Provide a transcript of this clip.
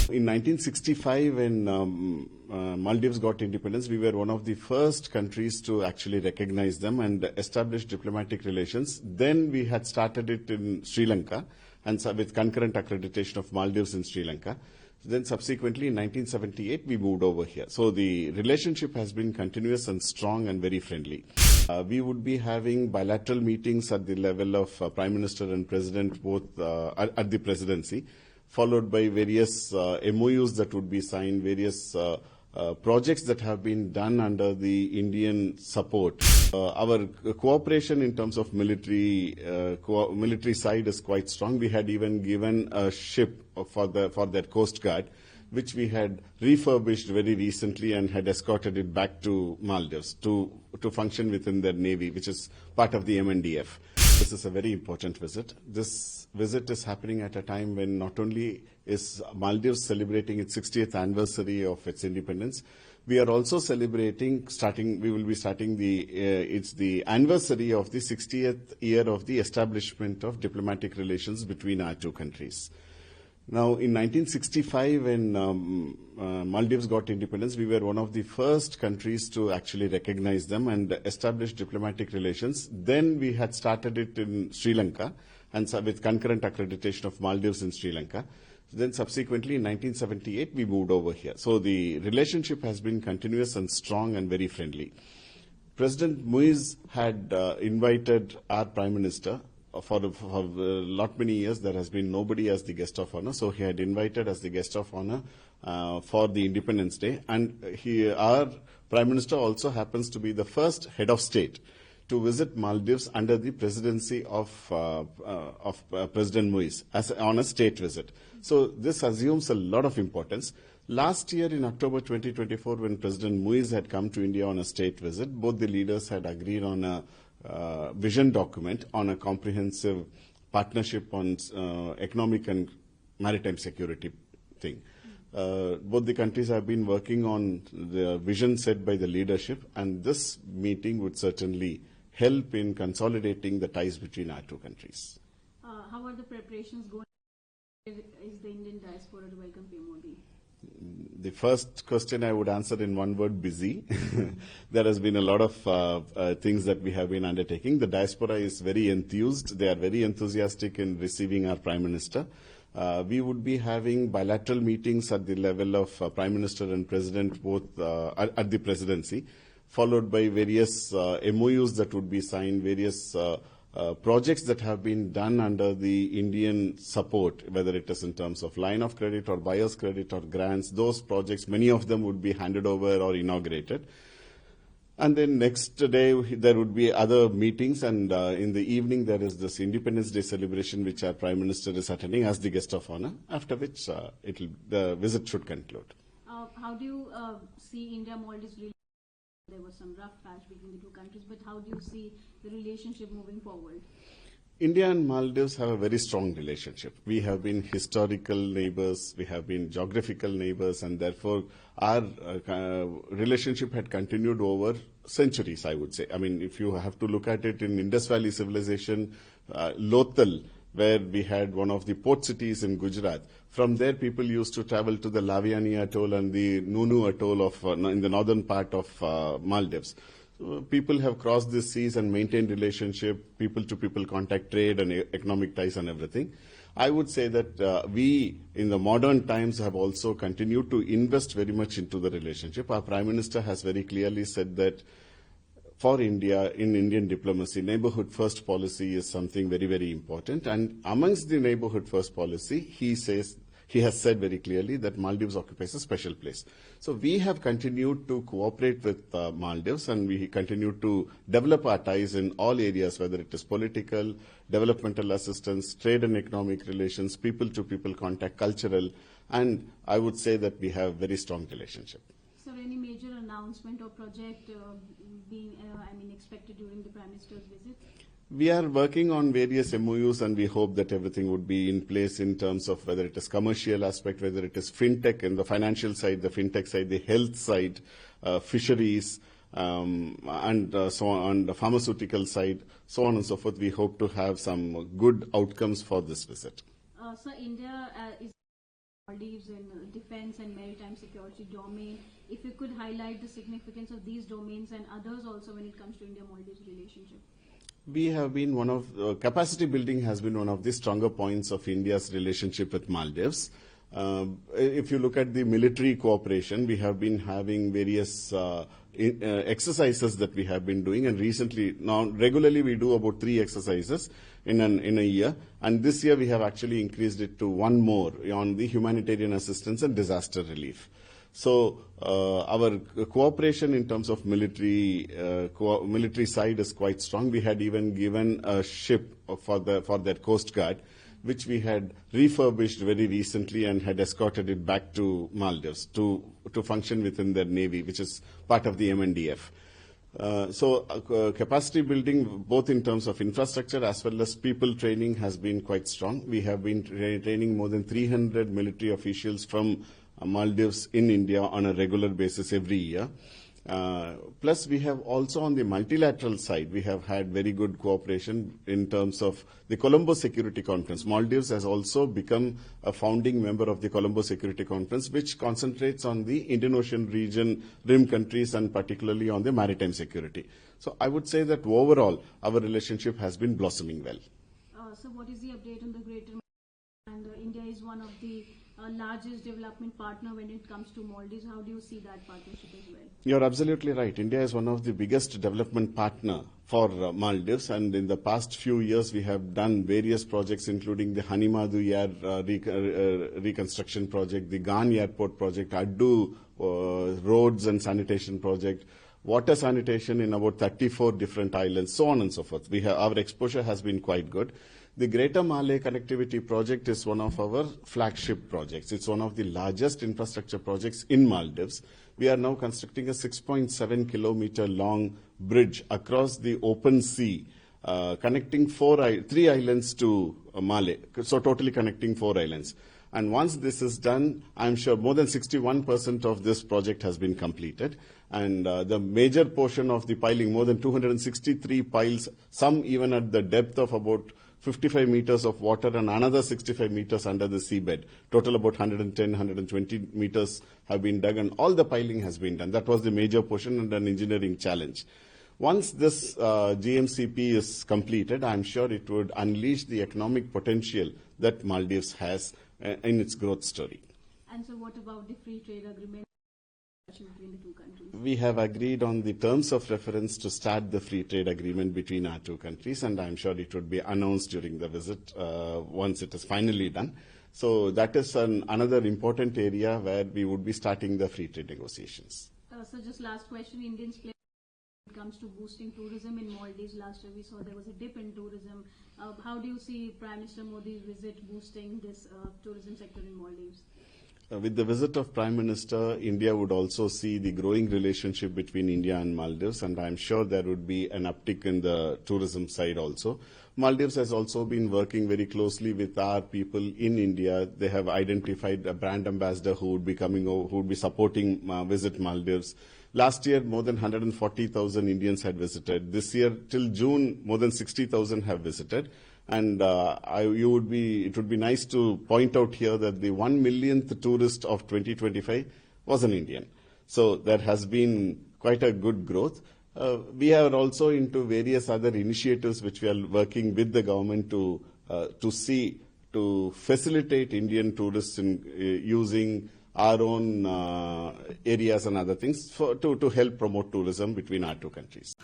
In 1965, when Maldives got independence, we were one of the first countries to actually recognize them and establish diplomatic relations. Then we had started it in Sri Lanka, and so with concurrent accreditation of Maldives in Sri Lanka. Then subsequently, in 1978, we moved over here. So the relationship has been continuous and strong and very friendly. We would be having bilateral meetings at the level of Prime Minister and President, both at the presidency, followed by various MOUs that would be signed, various projects that have been done under the Indian support. Our cooperation in terms of military side is quite strong. We had even given a ship for that Coast Guard, which we had refurbished very recently and had escorted it back to Maldives to function within their navy, which is part of the MNDF. This is a very important visit. This visit is happening at a time when not only is Maldives celebrating its 60th anniversary of its independence, we are also celebrating, we will be starting it's the anniversary of the 60th year of the establishment of diplomatic relations between our two countries. Now, in 1965, when Maldives got independence, we were one of the first countries to actually recognize them and establish diplomatic relations. Then we had started it in Sri Lanka, and so with concurrent accreditation of Maldives in Sri Lanka. Then subsequently, in 1978, we moved over here. So the relationship has been continuous and strong and very friendly. President Muiz had invited our Prime Minister. For lot many years, there has been nobody as the guest of honor. So he had invited as the guest of honor for the Independence Day. And our Prime Minister also happens to be the first head of state to visit Maldives under the presidency of President Muiz on a state visit. So this assumes a lot of importance. Last year in October 2024, when President Muiz had come to India on a state visit, both the leaders had agreed on a vision document on a comprehensive partnership on economic and maritime security thing. Both the countries have been working on the vision set by the leadership, and this meeting would certainly help in consolidating the ties between our two countries. How are the preparations going? Is the Indian diaspora to welcome PM Modi? The first question I would answer in one word: busy. There has been a lot of things that we have been undertaking. The diaspora is very enthused. They are very enthusiastic in receiving our Prime Minister. We would be having bilateral meetings at the level of Prime Minister and President, both at the presidency, followed by various MOUs that would be signed, various projects that have been done under the Indian support, whether it is in terms of line of credit or buyer's credit or grants. Those projects, many of them would be handed over or inaugurated. And then next day, there would be other meetings, and in the evening, there is this Independence Day celebration, which our Prime Minister is attending as the guest of honor, after which the visit should conclude. How do you see India-Maldives relationship? There was some rough patch between the two countries, but how do you see the relationship moving forward? India and Maldives have a very strong relationship. We have been historical neighbours, we have been geographical neighbours, and therefore our relationship had continued over centuries, I would say. I mean, if you have to look at it in Indus Valley civilization, Lothal, where we had one of the port cities in Gujarat. From there, people used to travel to the Laviani Atoll and the Nunu Atoll in the northern part of Maldives. So people have crossed the seas and maintained relationship, people-to-people contact, trade and economic ties and everything. I would say that we, in the modern times, have also continued to invest very much into the relationship. Our Prime Minister has very clearly said that for India, in Indian diplomacy, neighbourhood first policy is something very, very important. And amongst the neighbourhood first policy, he has said very clearly that Maldives occupies a special place. So we have continued to cooperate with Maldives, and we continue to develop our ties in all areas, whether it is political, developmental assistance, trade and economic relations, people-to-people contact, cultural, and I would say that we have very strong relationship. So any major announcement or project being expected during the Prime Minister's visit? We are working on various MOUs, and we hope that everything would be in place in terms of whether it is commercial aspect, whether it is fintech and the financial side, the fintech side, the health side, fisheries, and so on the pharmaceutical side, so on and so forth. We hope to have some good outcomes for this visit. So India is Maldives in defense and maritime security domain. If you could highlight the significance of these domains and others also when it comes to India-Maldives relationship. We have been capacity building has been one of the stronger points of India's relationship with Maldives. If you look at the military cooperation, we have been having various exercises that we have been doing, and recently, now regularly we do about 3 exercises in a year, and this year we have actually increased it to 1 more on the humanitarian assistance and disaster relief. So our cooperation in terms of military side is quite strong. We had even given a ship for their Coast Guard, which we had refurbished very recently and had escorted it back to Maldives to function within their navy, which is part of the MNDF. Capacity building, both in terms of infrastructure as well as people training, has been quite strong. We have been training more than 300 military officials from Maldives in India on a regular basis every year. Plus, we have also on the multilateral side, we have had very good cooperation in terms of the Colombo Security Conference. Maldives has also become a founding member of the Colombo Security Conference, which concentrates on the Indian Ocean region, rim countries, and particularly on the maritime security. So I would say that overall, our relationship has been blossoming well. So what is the update on the Greater and India is one of the largest development partner when it comes to Maldives. How do you see that partnership as well? You're absolutely right. India is one of the biggest development partner for Maldives, and in the past few years we have done various projects, including the Hanimadu Yar reconstruction project, the Gan Airport project, Addu roads and sanitation project, water sanitation in about 34 different islands, so on and so forth. Our exposure has been quite good. The Greater Malay Connectivity Project is one of our flagship projects. It's one of the largest infrastructure projects in Maldives. We are now constructing a 6.7 kilometer long bridge across the open sea, connecting 3 islands to Malay, so totally connecting 4 islands. And once this is done, I'm sure more than 61% of this project has been completed. And the major portion of the piling, more than 263 piles, some even at the depth of about 55 meters of water and another 65 meters under the seabed. Total about 110, 120 meters have been dug, and all the piling has been done. That was the major portion and an engineering challenge. Once this GMCP is completed, I'm sure it would unleash the economic potential that Maldives has in its growth story. And so what about the free trade agreement between the 2 countries? We have agreed on the terms of reference to start the free trade agreement between our 2 countries, and I'm sure it would be announced during the visit once it is finally done. So that is another important area where we would be starting the free trade negotiations. So just last question, Indians play when it comes to boosting tourism in Maldives. Last year we saw there was a dip in tourism. How do you see Prime Minister Modi's visit boosting this tourism sector in Maldives? With the visit of Prime Minister, India would also see the growing relationship between India and Maldives, and I'm sure there would be an uptick in the tourism side also. Maldives has also been working very closely with our people in India. They have identified a brand ambassador who would be coming over, who would be supporting Visit Maldives. Last year, more than 140,000 Indians had visited. This year, till June, more than 60,000 have visited. And it would be nice to point out here that the 1 millionth tourist of 2025 was an Indian. So there has been quite a good growth. We are also into various other initiatives which we are working with the government to facilitate Indian tourists in using our own areas and other things to help promote tourism between our 2 countries.